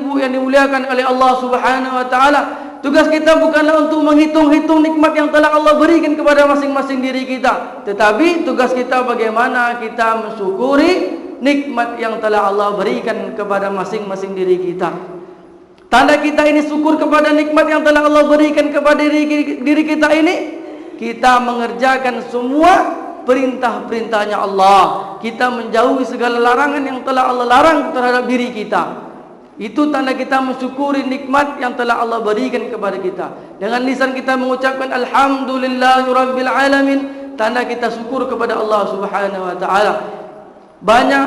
ibu yang dimuliakan oleh Allah Subhanahu wa taala, tugas kita bukanlah untuk menghitung-hitung nikmat yang telah Allah berikan kepada masing-masing diri kita, tetapi tugas kita bagaimana kita mensyukuri nikmat yang telah Allah berikan kepada masing-masing diri kita. Tanda kita ini syukur kepada nikmat yang telah Allah berikan kepada diri kita ini, kita mengerjakan semua perintah-perintahnya Allah, kita menjauhi segala larangan yang telah Allah larang terhadap diri kita. Itu tanda kita mensyukuri nikmat yang telah Allah berikan kepada kita. Dengan lisan kita mengucapkan alhamdulillahirabbil alamin, tanda kita syukur kepada Allah Subhanahu wa taala. Banyak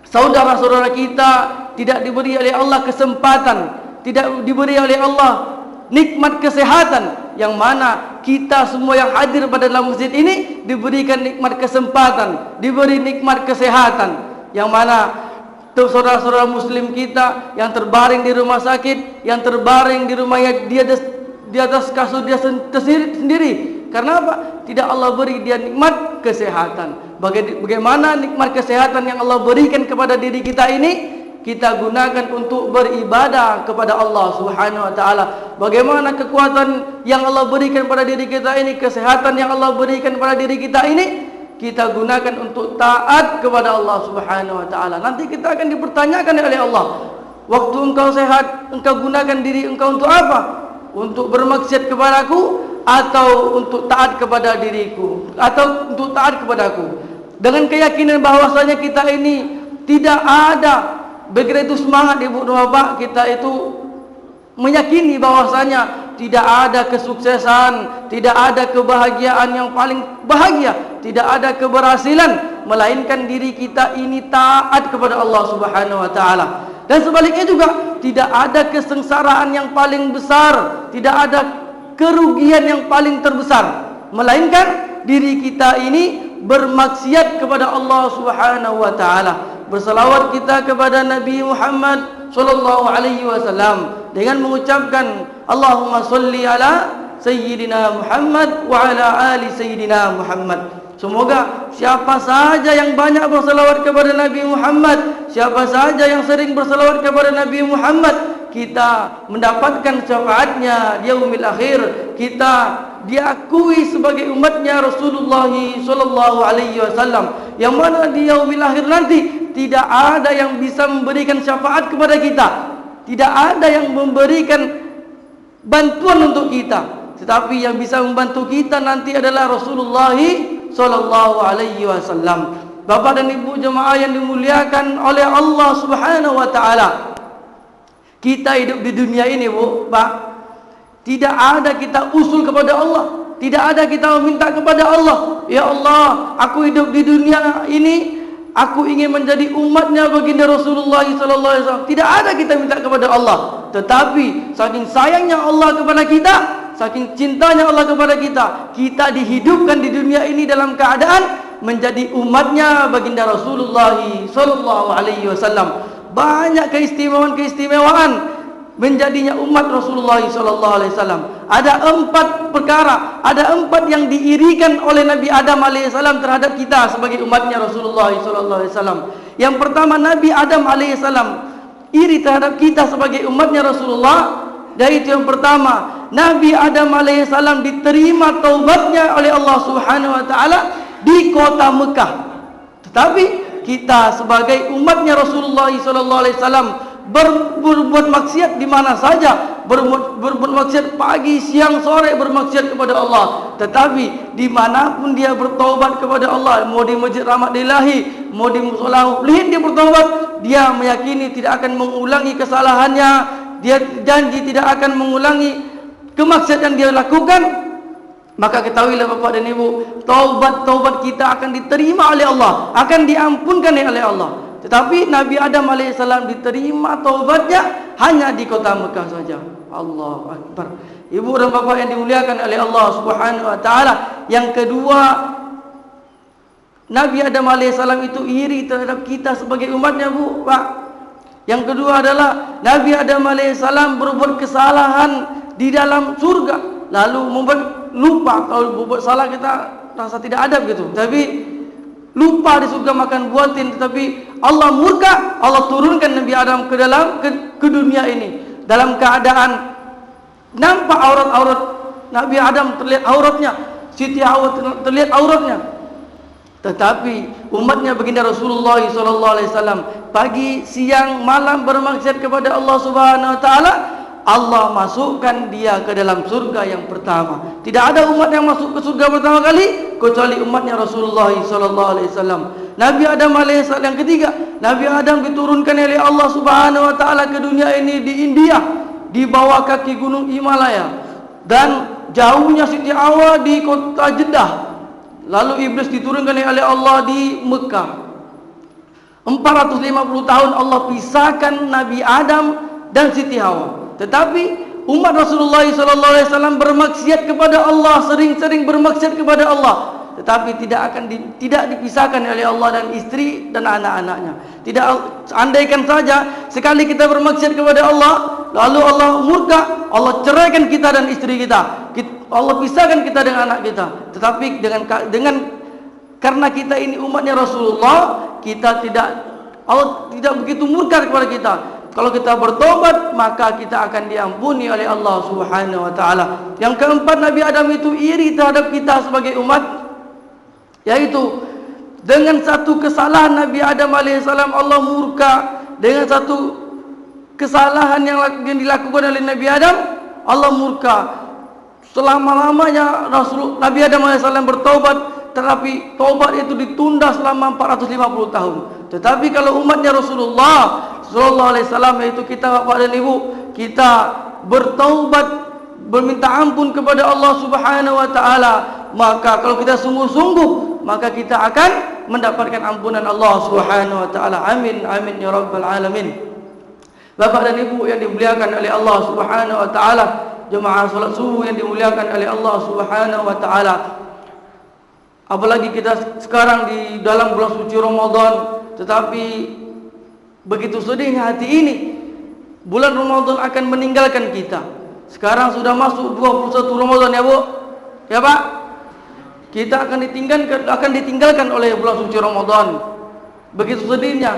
saudara-saudara kita tidak diberi oleh Allah kesempatan, tidak diberi oleh Allah nikmat kesehatan, yang mana kita semua yang hadir pada dalam masjid ini diberikan nikmat kesempatan, diberi nikmat kesehatan, yang mana saudara-saudara muslim kita yang terbaring di rumah sakit, yang terbaring di rumahnya di atas kasur dia sendiri. Karena apa? Tidak Allah beri dia nikmat kesehatan. Bagaimana nikmat kesehatan yang Allah berikan kepada diri kita ini kita gunakan untuk beribadah kepada Allah Subhanahu wa taala. Bagaimana kekuatan yang Allah berikan pada diri kita ini, kesehatan yang Allah berikan pada diri kita ini, kita gunakan untuk taat kepada Allah Subhanahu wa taala. Nanti kita akan dipertanyakan oleh Allah, waktu engkau sehat, engkau gunakan diri engkau untuk apa? Untuk bermaksiat kepadaku atau untuk taat kepada diriku, atau untuk taat kepadaku? Dengan keyakinan bahwasanya kita ini tidak ada, begitu semangat ibu dan bapak, kita itu meyakini bahwasanya tidak ada kesuksesan, tidak ada kebahagiaan yang paling bahagia, tidak ada keberhasilan melainkan diri kita ini taat kepada Allah Subhanahu wa taala. Dan sebaliknya juga tidak ada kesengsaraan yang paling besar, tidak ada kerugian yang paling terbesar melainkan diri kita ini bermaksiat kepada Allah Subhanahu wa taala. Bersalawat kita kepada Nabi Muhammad sallallahu alaihi wasallam dengan mengucapkan Allahumma shalli ala sayyidina Muhammad wa ala ali sayyidina Muhammad. Semoga siapa saja yang banyak bersalawat kepada Nabi Muhammad, siapa saja yang sering bersalawat kepada Nabi Muhammad, kita mendapatkan syafaatnya di yaumil akhir, kita diakui sebagai umatnya Rasulullah sallallahu alaihi wasallam, yang mana di yaumil akhir nanti tidak ada yang bisa memberikan syafaat kepada kita, tidak ada yang memberikan bantuan untuk kita, tetapi yang bisa membantu kita nanti adalah Rasulullah sallallahu alaihi wasallam. Bapak dan ibu jemaah yang dimuliakan oleh Allah Subhanahu wa taala, kita hidup di dunia ini, Bu, Pak, tidak ada kita usul kepada Allah, tidak ada kita meminta kepada Allah, ya Allah, aku hidup di dunia ini, aku ingin menjadi umatnya baginda Rasulullah sallallahu alaihi wasallam. Tidak ada kita minta kepada Allah, tetapi saking sayangnya Allah kepada kita, saking cintanya Allah kepada kita, kita dihidupkan di dunia ini dalam keadaan menjadi umatnya baginda Rasulullah sallallahu alaihi wasallam. Banyak keistimewaan menjadinya umat Rasulullah sallallahu alaihi wasallam. Ada 4 perkara, ada 4 yang diirikan oleh Nabi Adam alaihissalam terhadap kita sebagai umatnya Rasulullah sallallahu alaihi wasallam. Yang pertama, Nabi Adam alaihissalam iri terhadap kita sebagai umatnya Rasulullah. Dan itu yang pertama, Nabi Adam alaihissalam diterima taubatnya oleh Allah Subhanahu wa taala di kota Mekah. Tetapi kita sebagai umatnya Rasulullah sallallahu alaihi wasallam berbuat maksiat di mana saja, berbuat maksiat pagi, siang, sore, bermaksiat kepada Allah. Tetapi dimanapun dia bertaubat kepada Allah, mau di Masjid Rahmat Ilahi, mau di Mushola Muflihin, dia bertaubat, dia meyakini tidak akan mengulangi kesalahannya, dia janji tidak akan mengulangi kemaksiatan dia lakukan. Maka ketahuilah Bapak dan Ibu, taubat kita akan diterima oleh Allah, akan diampunkan oleh Allah. Tetapi Nabi Adam alaihissalam diterima taubatnya hanya di kota Mekah saja. Allahu Akbar. Ibu dan bapak yang dimuliakan oleh Allah Subhanahu wa taala. Yang kedua, Nabi Adam alaihissalam itu iri terhadap kita sebagai umatnya, Bu, Pak. Yang kedua adalah Nabi Adam alaihissalam berbuat kesalahan di dalam surga, lalu membuat lupa. Kalau berbuat salah kita rasa tidak adab gitu, tapi lupa di surga makan buatin, tetapi Allah murka, Allah turunkan Nabi Adam ke dalam ke dunia ini dalam keadaan nampak aurat-aurat Nabi Adam, terlihat auratnya, Siti Hawa terlihat auratnya. Tetapi umatnya baginda Rasulullah SAW pagi, siang, malam bermaksiat kepada Allah Subhanahu Wa Taala, Allah masukkan dia ke dalam surga yang pertama. Tidak ada umat yang masuk ke surga pertama kali kecuali umatnya Rasulullah SAW. Nabi Adam alaihissalam yang ketiga. Nabi Adam diturunkan oleh Allah Subhanahu Wa Taala ke dunia ini di India, di bawah kaki gunung Himalaya, dan jauhnya Siti Hawa di kota Jeddah. Lalu iblis diturunkan oleh Allah di Mekah. 450 tahun Allah pisahkan Nabi Adam dan Siti Hawa. Tetapi umat Rasulullah SAW bermaksiat kepada Allah, sering-sering bermaksiat kepada Allah, tetapi tidak dipisahkan oleh Allah dan istri dan anak-anaknya. Tidak, andaikan saja sekali kita bermaksiat kepada Allah, lalu Allah murka, Allah ceraikan kita dan istri kita, Allah pisahkan kita dengan anak kita. Tetapi karena kita ini umatnya Rasulullah, Allah tidak begitu murka kepada kita. Kalau kita bertobat, maka kita akan diampuni oleh Allah Subhanahu Wa Taala. Yang keempat, Nabi Adam itu iri terhadap kita sebagai umat, yaitu dengan satu kesalahan Nabi Adam alaihissalam Allah murka. Dengan satu kesalahan yang dilakukan oleh Nabi Adam, Allah murka. Selama-lamanya Nabi Adam alaihissalam bertobat, tetapi tobat itu ditunda selama 450 tahun. Tetapi kalau umatnya Rasulullah sallallahu alaihi wasallam, yaitu kita bapak dan ibu, kita bertaubat, berminta ampun kepada Allah Subhanahu Wa Taala, maka kalau kita sungguh-sungguh, maka kita akan mendapatkan ampunan Allah Subhanahu Wa Taala. Amin amin ya rabbal alamin. Bapak dan ibu yang dimuliakan oleh Allah Subhanahu Wa Taala, jemaah salat subuh yang dimuliakan oleh Allah Subhanahu Wa Taala, apalagi kita sekarang di dalam bulan suci Ramadan, tetapi begitu sedihnya hati ini, bulan Ramadan akan meninggalkan kita. Sekarang sudah masuk 21 Ramadan ya Bu, ya Pak. Kita akan ditinggalkan oleh bulan suci Ramadan. Begitu sedihnya.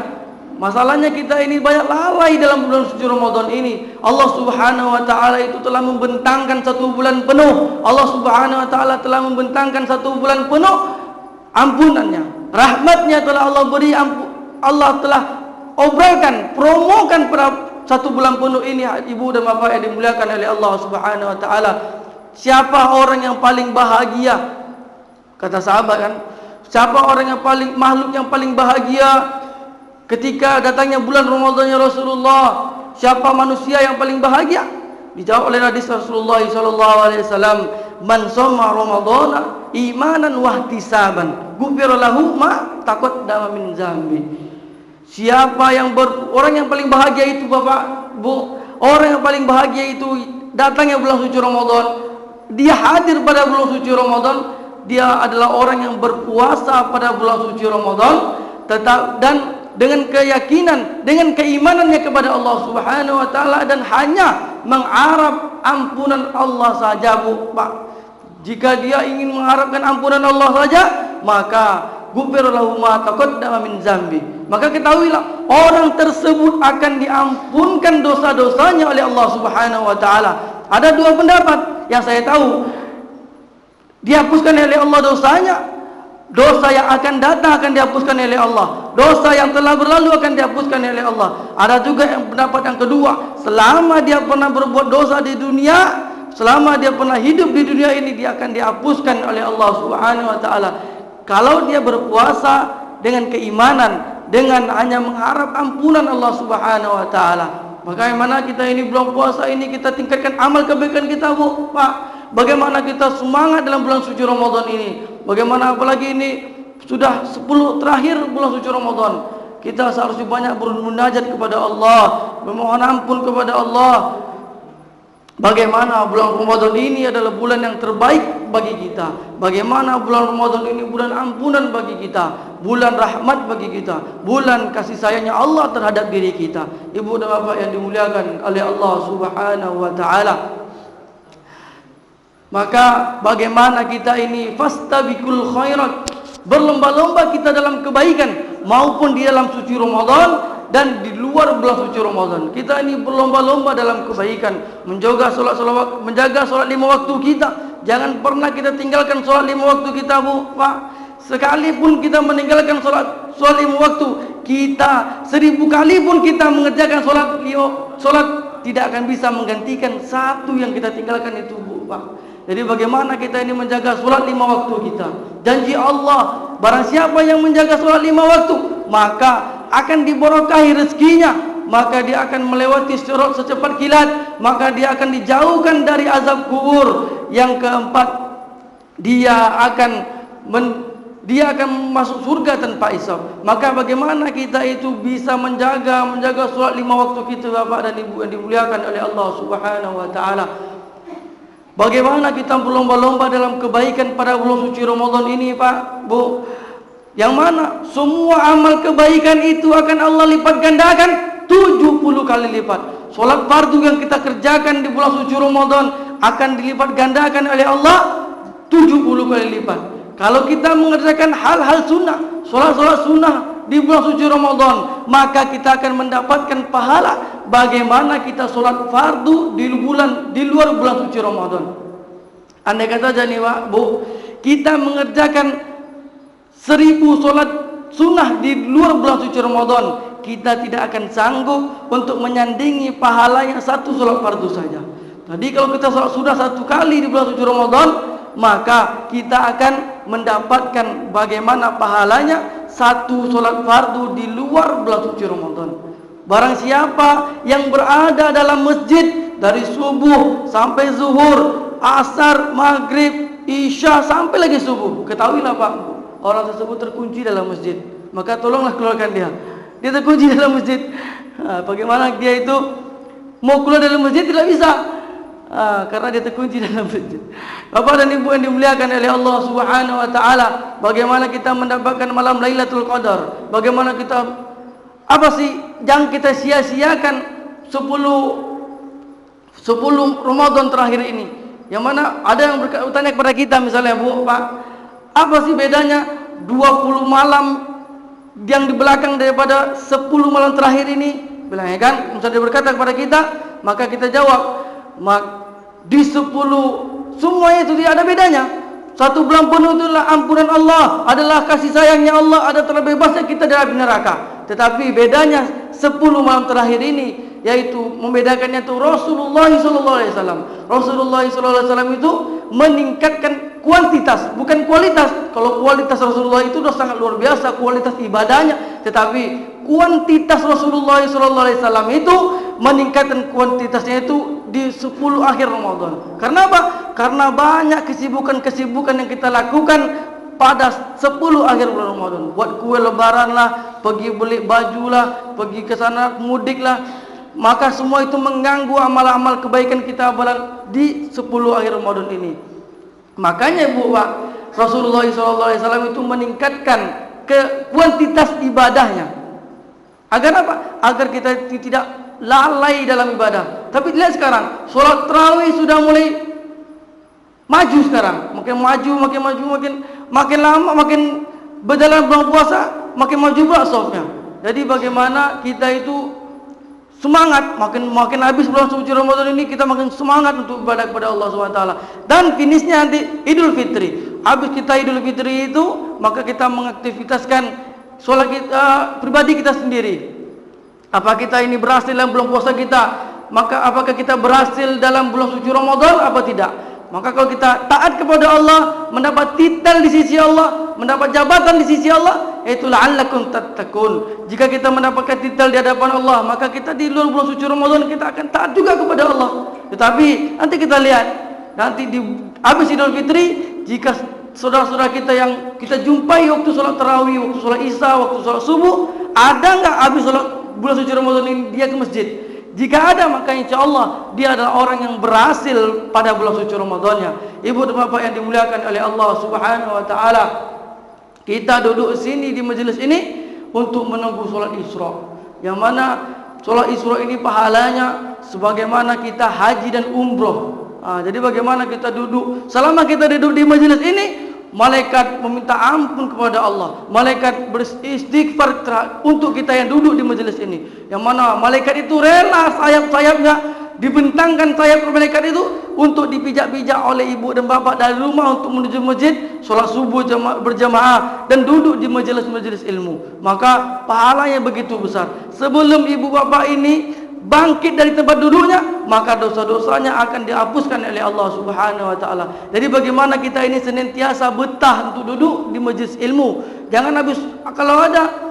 Masalahnya kita ini banyak lalai dalam bulan suci Ramadan ini. Allah Subhanahu Wa Taala itu telah membentangkan 1 bulan penuh. Allah Subhanahu Wa Taala telah membentangkan 1 bulan penuh ampunannya, rahmatnya telah Allah beri. Allah telah obrolkan, promokan pada 1 bulan penuh ini, ibu dan bapak yang dimuliakan oleh Allah Subhanahu Wa Taala. Siapa orang yang paling bahagia? Kata sahabat kan, siapa orang yang paling, makhluk yang paling bahagia ketika datangnya bulan Ramadannya Rasulullah? Siapa manusia yang paling bahagia? Dijawab oleh hadis Rasulullah SAW, man shoma ramadhana imanan wa ihtisaban ghufira lahu ma taqaddama min dzambi. Siapa yang orang yang paling bahagia itu Bapak, Bu, orang yang paling bahagia itu datangnya bulan suci Ramadan, dia hadir pada bulan suci Ramadan, dia adalah orang yang berpuasa pada bulan suci Ramadan, dan dengan keyakinan, dengan keimanannya kepada Allah Subhanahu Wa Taala, dan hanya mengharap ampunan Allah saja, Bu, Pak. Jika dia ingin mengharapkan ampunan Allah saja, maka ghufira lahu ma taqaddama min dzambi. Maka ketahuilah, orang tersebut akan diampunkan dosa-dosanya oleh Allah Subhanahu Wa Taala. Ada 2 pendapat yang saya tahu. Dihapuskan oleh Allah dosanya, dosa yang akan datang akan dihapuskan oleh Allah, dosa yang telah berlalu akan dihapuskan oleh Allah. Ada juga yang pendapat yang kedua, selama dia pernah berbuat dosa di dunia, selama dia pernah hidup di dunia ini, dia akan dihapuskan oleh Allah Subhanahu Wa Taala. Kalau dia berpuasa dengan keimanan, dengan hanya mengharap ampunan Allah Subhanahu Wa Taala. Bagaimana kita ini bulan puasa ini kita tingkatkan amal kebaikan kita, Bu, Pak. Bagaimana kita semangat dalam bulan suci Ramadan ini. Bagaimana apalagi ini sudah 10 terakhir bulan suci Ramadan. Kita seharusnya banyak bermunajat kepada Allah, memohon ampun kepada Allah. Bagaimana bulan Ramadan ini adalah bulan yang terbaik bagi kita. Bagaimana bulan Ramadan ini bulan ampunan bagi kita, bulan rahmat bagi kita, bulan kasih sayangnya Allah terhadap diri kita. Ibu dan bapak yang dimuliakan oleh Allah Subhanahu Wa Taala, maka bagaimana kita ini fastabiqul khairat, berlomba-lomba kita dalam kebaikan, maupun di dalam suci Ramadan dan di luar bulan suci Ramadan. Kita ini berlomba-lomba dalam kebaikan, menjaga solat 5 waktu kita. Jangan pernah kita tinggalkan solat 5 waktu kita, Bu, Pak. Sekalipun kita meninggalkan solat 5 waktu, kita 1000 kali pun kita mengerjakan solat tidak akan bisa menggantikan satu yang kita tinggalkan itu, Bu, Pak. Jadi bagaimana kita ini menjaga solat 5 waktu kita? Janji Allah, barang siapa yang menjaga solat 5 waktu, maka akan diberkahi rezekinya, maka dia akan melewati sirat secepat kilat, maka dia akan dijauhkan dari azab kubur. Yang keempat, dia akan masuk surga tanpa hisab. Maka bagaimana kita itu bisa menjaga solat 5 waktu kita, Bapak dan Ibu yang dimuliakan oleh Allah Subhanahu wa taala? Bagaimana kita berlomba-lomba dalam kebaikan pada bulan suci Ramadan ini, Pak, Bu? Yang mana semua amal kebaikan itu akan Allah lipat gandakan 70 kali lipat. Solat fardu yang kita kerjakan di bulan suci Ramadan akan dilipat gandakan oleh Allah 70 kali lipat. Kalau kita mengerjakan hal-hal sunnah, solat sunnah di bulan suci Ramadan, maka kita akan mendapatkan pahala bagaimana kita solat fardu di luar bulan suci Ramadan. Andai kata nih, Pak, Bu, kita mengerjakan 1000 solat sunnah di luar bulan suci Ramadan, kita tidak akan sanggup untuk menyandingi pahala yang satu solat fardu saja. Tadi kalau kita solat sunnah 1 kali di bulan suci Ramadan, maka kita akan mendapatkan bagaimana pahalanya 1 solat fardu di luar bulan suci Ramadan. Barang siapa yang berada dalam masjid dari subuh sampai zuhur, asar, maghrib, isya sampai lagi subuh, ketahuilah, Pak, orang tersebut terkunci dalam masjid. Maka tolonglah keluarkan dia. Dia terkunci dalam masjid. Bagaimana dia itu mau keluar dalam masjid tidak bisa, karena dia terkunci dalam masjid. Bapak dan Ibu yang dimuliakan oleh Allah Subhanahu wa taala, bagaimana kita mendapatkan malam Lailatul Qadar? Bagaimana kita, apa sih yang kita sia-siakan 10 Ramadan terakhir ini? Yang mana ada yang bertanya kepada kita, misalnya, Bu, Pak, apa sih bedanya 20 malam yang di belakang daripada 10 malam terakhir ini? Bilang, ya kan? Misalnya dia berkata kepada kita, maka kita jawab, di 10 semuanya itu tidak ada bedanya. 1 bulan penuh itulah ampunan Allah, adalah kasih sayangnya Allah, ada terbebasnya kita dari neraka. Tetapi bedanya 10 malam terakhir ini, yaitu membedakannya itu Rasulullah SAW. Rasulullah SAW itu meningkatkan kuantitas, bukan kualitas. Kalau kualitas Rasulullah itu sudah sangat luar biasa, kualitas ibadahnya. Tetapi kuantitas Rasulullah SAW itu meningkatkan kuantitasnya itu di 10 akhir Ramadan. Karena apa? Karena banyak kesibukan-kesibukan yang kita lakukan pada 10 akhir bulan Ramadan. Buat kue lebaran lah, pergi beli baju lah, pergi ke sana mudik lah. Maka semua itu mengganggu amal-amal kebaikan kita di 10 akhir Ramadan ini. Makanya, Bu, Pak, Rasulullah SAW itu meningkatkan kuantitas ibadahnya. Agar apa? Agar kita tidak lalai dalam ibadah. Tapi lihat sekarang, sholat tarawih sudah mulai maju sekarang. Makin lama, makin berjalan bulan puasa, makin maju pula softnya. Jadi bagaimana kita itu semangat, makin habis bulan suci Ramadan ini, kita makin semangat untuk ibadah kepada Allah SWT. Dan finishnya nanti Idul Fitri. Habis kita Idul Fitri itu, maka kita mengaktivitaskan sholat kita pribadi kita sendiri. Apa kita ini berhasil dalam bulan puasa kita? Maka apakah kita berhasil dalam bulan suci Ramadan apa tidak? Maka kalau kita taat kepada Allah, mendapat titel di sisi Allah, mendapat jabatan di sisi Allah, itu la'allakum tattaqun. Jika kita mendapatkan titel di hadapan Allah, maka kita di luar bulan suci Ramadan kita akan taat juga kepada Allah. Tetapi nanti kita lihat, nanti di habis Idul Fitri, jika saudara-saudara kita yang kita jumpai waktu sholat tarawih, waktu sholat isya, waktu sholat subuh, ada enggak habis sholat bulan suci Ramadan ini dia ke masjid? Jika ada, maka insya Allah dia adalah orang yang berhasil pada bulan suci Ramadannya. Ibu dan bapak yang dimuliakan oleh Allah Subhanahu wa taala, kita duduk sini di majelis ini untuk menunggu sholat Isra. Yang mana sholat Isra ini pahalanya sebagaimana kita haji dan umroh. Jadi bagaimana kita duduk, selama kita duduk di majelis ini, malaikat meminta ampun kepada Allah, malaikat beristighfar untuk kita yang duduk di majelis ini, yang mana malaikat itu rela sayap-sayapnya dibentangkan sayap malaikat itu untuk dipijak-pijak oleh ibu dan bapa dari rumah untuk menuju masjid, solat subuh berjamaah dan duduk di majelis-majelis ilmu. Maka pahalanya begitu besar. Sebelum ibu bapa ini bangkit dari tempat duduknya, maka dosa-dosanya akan dihapuskan oleh Allah Subhanahu wa taala. Jadi bagaimana kita ini senantiasa betah untuk duduk di majelis ilmu. Jangan kalau ada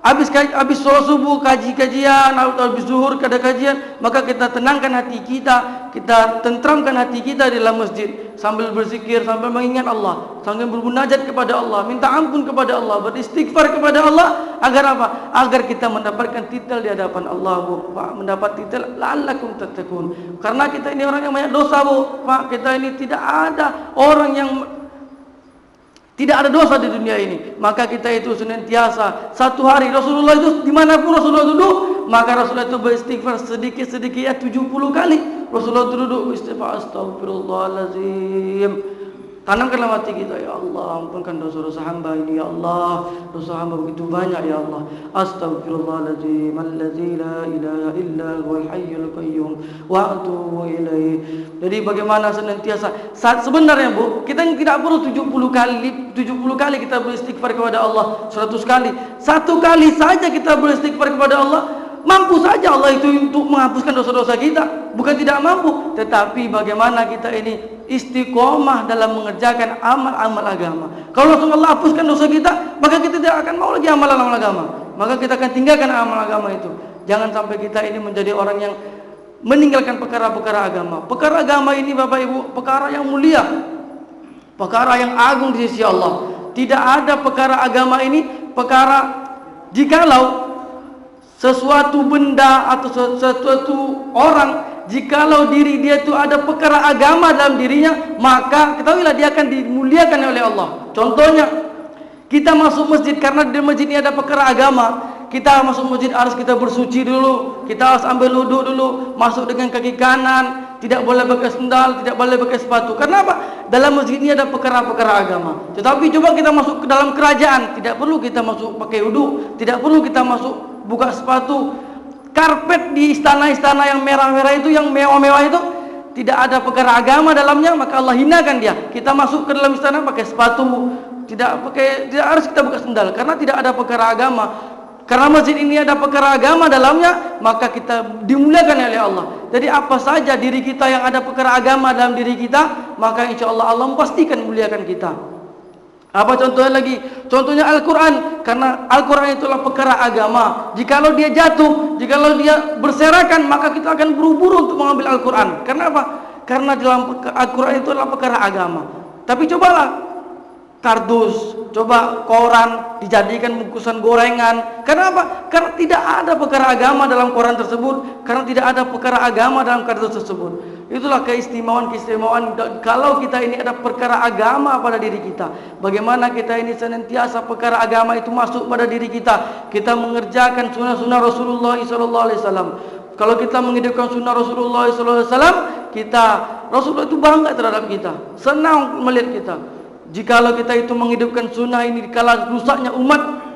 habis solat subuh kajian atau habis zuhur ada kajian, maka kita tenangkan hati kita, kita tentramkan hati kita di dalam masjid sambil berzikir, sambil mengingat Allah, sambil bermunajat kepada Allah, minta ampun kepada Allah, beristighfar kepada Allah. Agar apa? Agar kita mendapatkan titel di hadapan Allah, Bu. Pak, mendapat titel la'allakum tattaqun. Karena kita ini orang yang banyak dosa, Bu. Pak, kita ini tidak ada orang yang tidak ada dosa di dunia ini. Maka kita itu senantiasa satu hari Rasulullah itu dimanapun Rasulullah duduk, maka Rasulullah itu beristighfar sedikit-sedikit ya 70 kali. Rasulullah itu duduk istighfar, astagfirullahalazim. Tanamkanlah hati kita, ya Allah, ampunkan dosa-dosa hamba ini, ya Allah, dosa hamba begitu banyak, ya Allah. Astagfirullahalazim allazi la ilaha illa huwal hayyul qayyum wa atubu ilaih. Jadi bagaimana senantiasa sebenarnya, Bu, kita tidak perlu 70 kali kita beristighfar kepada Allah, 100 kali. Satu kali saja kita beristighfar kepada Allah, mampu saja Allah itu untuk menghapuskan dosa-dosa kita. Bukan tidak mampu, tetapi bagaimana kita ini istiqomah dalam mengerjakan amal-amal agama. Kalau Allah hapuskan dosa kita, maka kita tidak akan mau lagi amal-amal agama. Maka kita akan tinggalkan amal agama itu. Jangan sampai kita ini menjadi orang yang meninggalkan perkara-perkara agama. Perkara agama ini, Bapak Ibu, perkara yang mulia, perkara yang agung di sisi Allah. Tidak ada perkara agama ini perkara jikalau sesuatu benda atau sesuatu orang, jikalau diri dia itu ada perkara agama dalam dirinya, maka ketahuilah dia akan dimuliakan oleh Allah. Contohnya, kita masuk masjid karena di masjid ini ada perkara agama. Kita masuk masjid harus kita bersuci dulu, kita harus ambil wudhu dulu, masuk dengan kaki kanan, tidak boleh pakai sendal, tidak boleh pakai sepatu. Karena apa? Dalam masjid ini ada perkara-perkara agama. Tetapi coba kita masuk ke dalam kerajaan, tidak perlu kita masuk pakai wudhu, tidak perlu kita masuk buka sepatu. Karpet di istana-istana yang merah-merah itu, yang mewah-mewah itu, tidak ada perkara agama dalamnya, maka Allah hinakan dia. Kita masuk ke dalam istana pakai sepatu, tidak harus kita buka sendal, karena tidak ada perkara agama. Karena masjid ini ada perkara agama dalamnya, maka kita dimuliakan oleh Allah. Jadi apa saja diri kita yang ada perkara agama dalam diri kita, maka insya Allah Allah memastikan memuliakan kita. Apa contohnya lagi? Contohnya Al-Quran. Karena Al-Quran itulah perkara agama. Jikalau dia jatuh, jikalau dia berserakan, maka kita akan buru-buru untuk mengambil Al-Quran. Karena apa? Karena dalam Al-Quran itu adalah perkara agama. Tapi cobalah kardus, coba koran dijadikan bungkusan gorengan. Karena apa? Karena tidak ada perkara agama dalam koran tersebut, karena tidak ada perkara agama dalam kardus tersebut. Itulah keistimewaan kalau kita ini ada perkara agama pada diri kita. Bagaimana kita ini senantiasa perkara agama itu masuk pada diri kita. Kita mengerjakan sunnah-sunnah Rasulullah SAW. Kalau kita menghidupkan sunnah Rasulullah SAW, Rasulullah itu bangga terhadap kita, senang melihat kita. Jikalau kita itu menghidupkan sunnah ini kala rusaknya umat.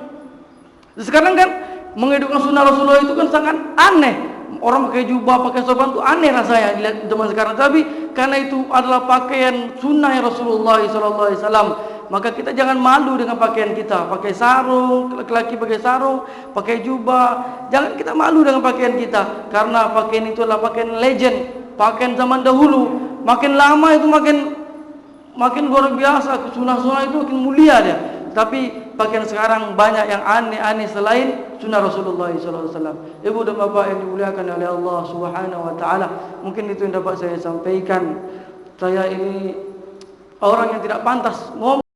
Sekarang kan menghidupkan sunnah Rasulullah itu kan sangat aneh. Orang pakai jubah, pakai sorban itu aneh rasanya dilihat zaman sekarang. Tapi karena itu adalah pakaian sunnah Rasulullah SAW, maka kita jangan malu dengan pakaian kita. Pakai sarung, laki-laki pakai sarung, pakai jubah, jangan kita malu dengan pakaian kita. Karena pakaian itu adalah pakaian legend, pakaian zaman dahulu. Makin lama itu makin luar biasa, sunnah-sunnah itu makin mulia dia. Tapi pakaian sekarang banyak yang aneh-aneh selain sunnah Rasulullah SAW. Ibu dan bapak yang dimuliakan oleh Allah Subhanahu wa taala, mungkin itu yang dapat saya sampaikan. Saya ini orang yang tidak pantas ngomong